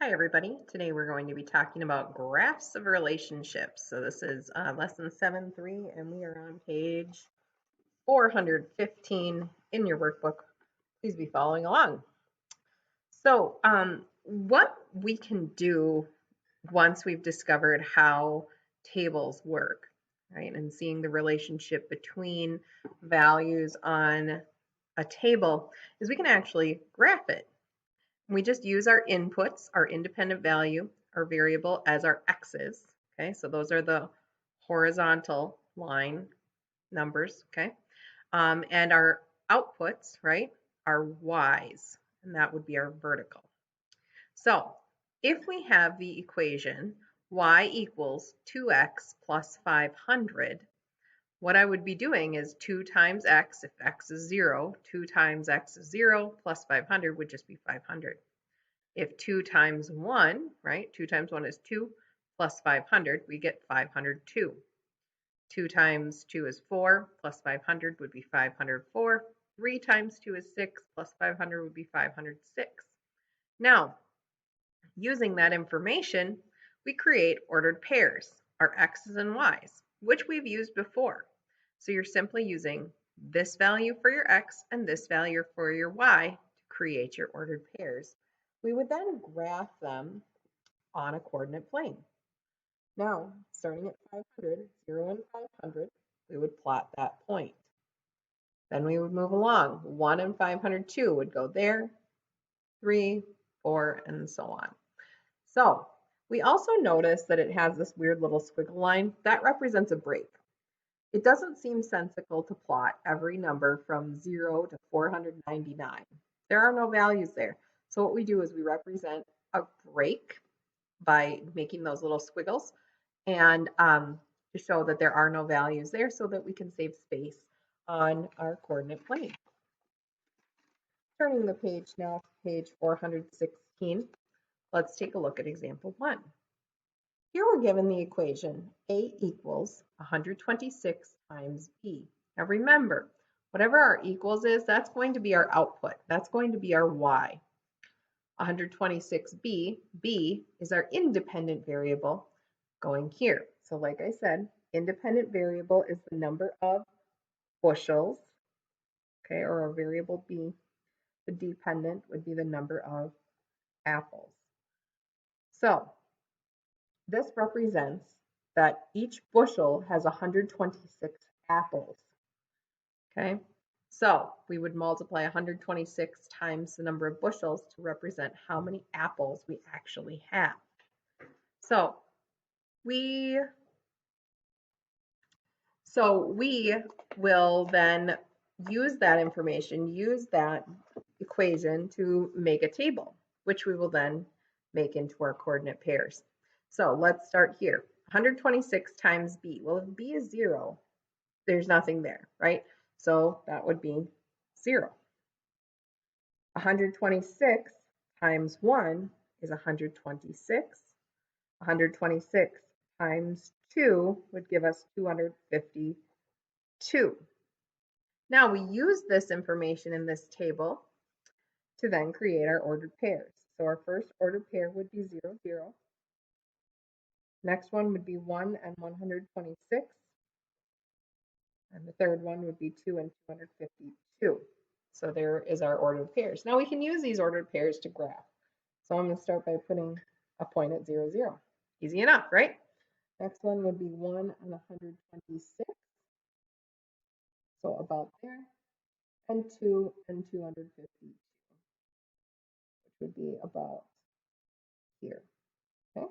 Hi everybody. Today we're going to be talking about graphs of relationships. So this is lesson 7.3 and we are on page 415 in your workbook. Please be following along. So what we can do once we've discovered how tables work, right, and seeing the relationship between values on a table is we can actually graph it. We just use our inputs, our independent value, our variable as our x's. Okay, so those are the horizontal line numbers. Okay, and our outputs, right, are y's, and that would be our vertical. So if we have the equation y equals 2x plus 500, what I would be doing is 2 times x, if x is 0, 2 times x is 0, plus 500 would just be 500. If 2 times 1, right, 2 times 1 is 2, plus 500, we get 502. 2 times 2 is 4, plus 500 would be 504. 3 times 2 is 6, plus 500 would be 506. Now, using that information, we create ordered pairs, our x's and y's, which we've used before. So you're simply using this value for your x and this value for your y to create your ordered pairs. We would then graph them on a coordinate plane. Now, starting at 500, 0 and 500, we would plot that point. Then we would move along. 1 and 502 would go there, 3, 4, and so on. So we also notice that it has this weird little squiggle line. That represents a break. It doesn't seem sensical to plot every number from 0 to 499. There are no values there. So what we do is we represent a break by making those little squiggles and to show that there are no values there so that we can save space on our coordinate plane. Turning the page now to page 416, let's take a look at example 1. Here we're given the equation A equals 126 times B. Now remember, whatever our equals is, that's going to be our output. That's going to be our Y. 126b, B is our independent variable going here. So like I said, independent variable is the number of bushels, okay, or a variable B. The dependent would be the number of apples. So this represents that each bushel has 126 apples, okay? So we would multiply 126 times the number of bushels to represent how many apples we actually have. So we will then use that information, use that equation to make a table, which we will then make into our coordinate pairs. So let's start here. 126 times b. Well, if b is 0, there's nothing there, right? So that would be 0. 126 times 1 is 126. 126 times 2 would give us 252. Now we use this information in this table to then create our ordered pairs. So our first ordered pair would be 0, 0. Next one would be 1 and 126. And the third one would be 2 and 252. So there is our ordered pairs. Now we can use these ordered pairs to graph. So I'm going to start by putting a point at 0, 0. Easy enough, right? Next one would be 1 and 126. So about there. And 2 and 252, which would be about here. Okay.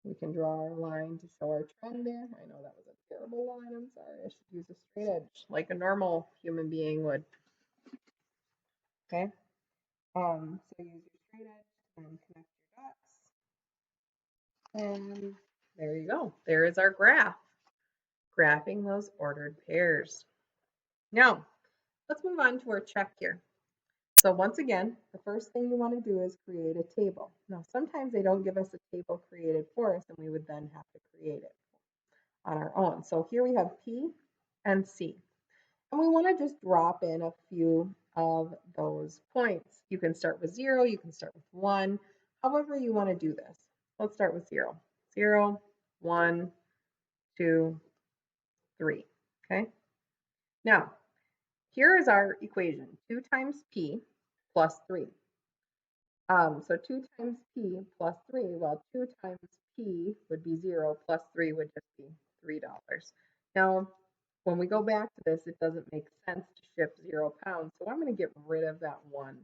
We can draw our line to show our trend there. I know that was a terrible line. I'm sorry. I should use a straight edge like a normal human being would. Okay. So use your straight edge and connect your dots. And there you go. There is our graph. Graphing those ordered pairs. Now, let's move on to our check here. So once again, the first thing you want to do is create a table. Now, sometimes they don't give us a table created for us, and we would then have to create it on our own. So here we have P and C. And we want to just drop in a few of those points. You can start with 0, you can start with 1, however you want to do this. Let's start with 0. 0, 1, 2, 3. Okay. Now, here is our equation. 2 times p plus 3. So 2 times p plus 3, well, 2 times p would be 0, plus 3 would just be $3. Now, when we go back to this, it doesn't make sense to ship 0 pounds, so I'm going to get rid of that 1.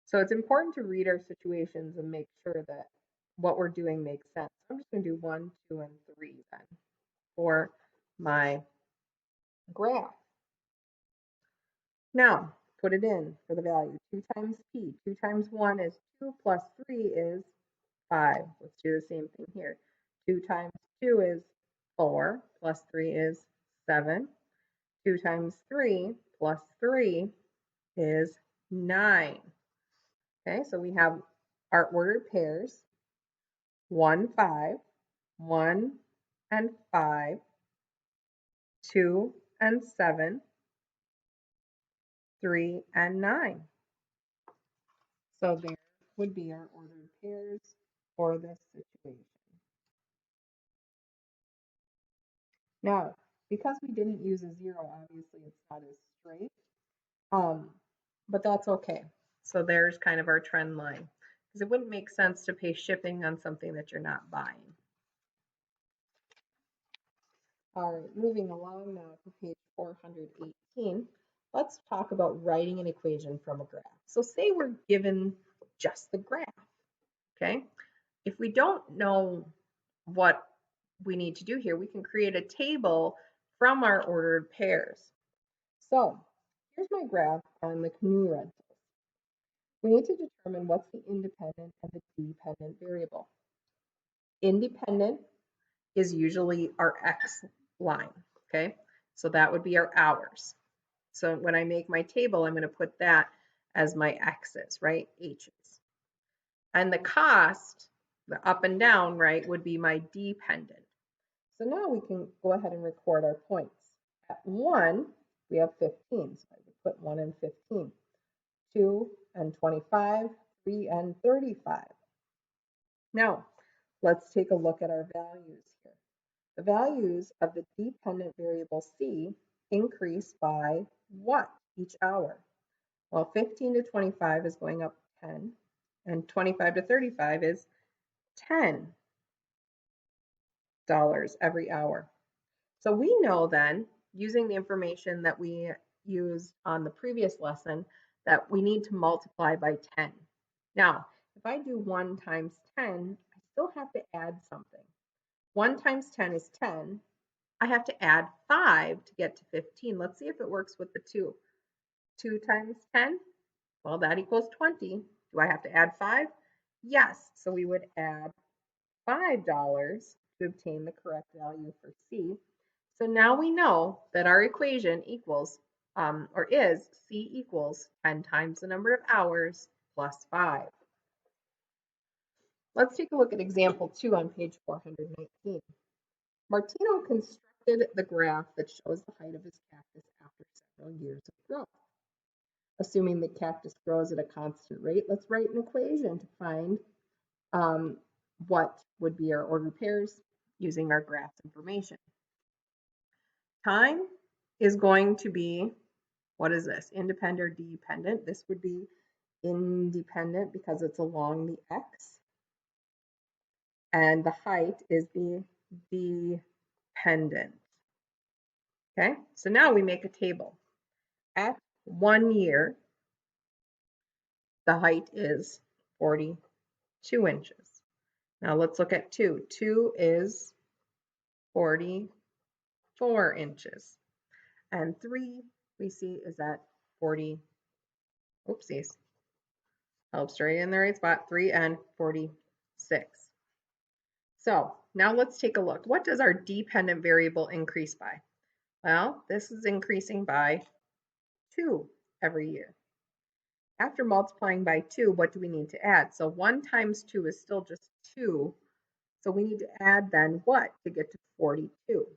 So it's important to read our situations and make sure that what we're doing makes sense. I'm just going to do 1, 2, and 3 then for my graph. Now, put it in for the value. 2 times p. 2 times 1 is 2 plus 3 is 5. Let's do the same thing here. 2 times 2 is 4 plus 3 is 7. 2 times 3 plus 3 is 9. Okay, so we have our ordered pairs 1, 5, 1 and 5, 2 and 7, 3 and 9. So there would be our ordered pairs for this situation. Now, because we didn't use a 0, obviously it's not as straight, but that's okay. So there's kind of our trend line, because it wouldn't make sense to pay shipping on something that you're not buying. All right, moving along now to page 418, let's talk about writing an equation from a graph. So say we're given just the graph, okay? If we don't know what we need to do here, we can create a table from our ordered pairs. So here's my graph on the canoe rentals. We need to determine what's the independent and the dependent variable. Independent is usually our X line, okay? So that would be our hours. So when I make my table, I'm going to put that as my X's, right? H's. And the cost, the up and down, right, would be my dependent. So now we can go ahead and record our points. At 1, we have 15, so I would put 1 and 15. 2 and 25, 3 and 35. Now, let's take a look at our values here. The values of the dependent variable C increase by what each hour? Well, 15 to 25 is going up 10, and 25 to 35 is $10 every hour. So we know then, using the information that we used on the previous lesson, that we need to multiply by 10. Now, if I do 1 times 10, I still have to add something. 1 times 10 is 10. I have to add 5 to get to 15. Let's see if it works with the 2. 2 times 10, well, that equals 20. Do I have to add 5? Yes, so we would add $5 to obtain the correct value for C. So now we know that our equation equals, or is, C equals 10 times the number of hours plus 5. Let's take a look at example 2 on page 419. Martino constructed the graph that shows the height of his cactus after several years of growth. Assuming the cactus grows at a constant rate, let's write an equation to find what would be our ordered pairs using our graph information. Time is going to be, what is this, independent or dependent? This would be independent because it's along the X. And the height is the dependent. Okay, so now we make a table. At 1 year, the height is 42 inches. Now let's look at 2. 2 is 44 inches. And 3 we see is at 40, oopsies, helps right in the right spot, 3 and 46. So now let's take a look. What does our dependent variable increase by? Well, this is increasing by 2 every year. After multiplying by 2, what do we need to add? So 1 times 2 is still just 2. So we need to add then what to get to 42?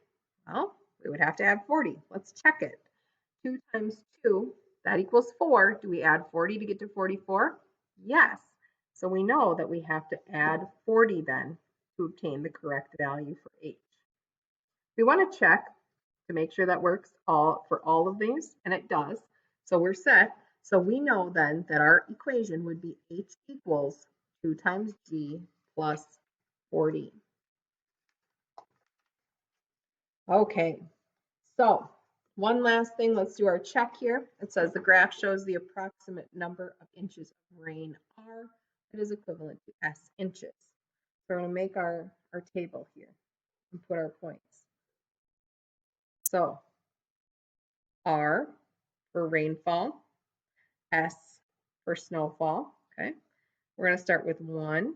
Well, we would have to add 40. Let's check it. 2 times 2, that equals 4. Do we add 40 to get to 44? Yes. So we know that we have to add 40 then to obtain the correct value for h. We want to check to make sure that works for all of these, and it does. So we're set. So we know then that our equation would be h equals 2 times g plus 40. Okay, so one last thing, let's do our check here. It says the graph shows the approximate number of inches of rain R that is equivalent to S inches. So we're going to make our table here and put our points. So R for rainfall, S for snowfall, okay? We're going to start with 1,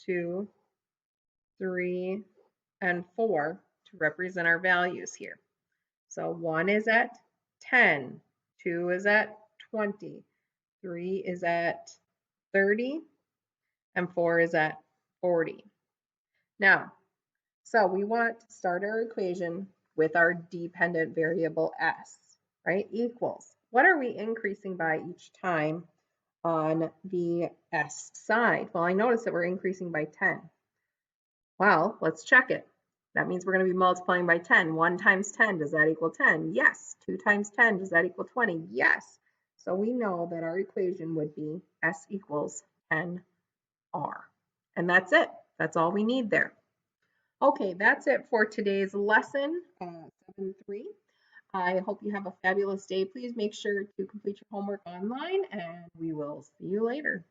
2, 3, and 4 to represent our values here. So 1 is at 10, 2 is at 20, 3 is at 30, and 4 is at 40. Now, so we want to start our equation with our dependent variable s, right? Equals. What are we increasing by each time on the s side? Well, I notice that we're increasing by 10. Well, let's check it. That means we're going to be multiplying by 10. 1 times 10, does that equal 10? Yes. 2 times 10, does that equal 20? Yes. So we know that our equation would be S equals 10R. And that's it. That's all we need there. Okay, that's it for today's lesson, 7.3. I hope you have a fabulous day. Please make sure to complete your homework online, and we will see you later.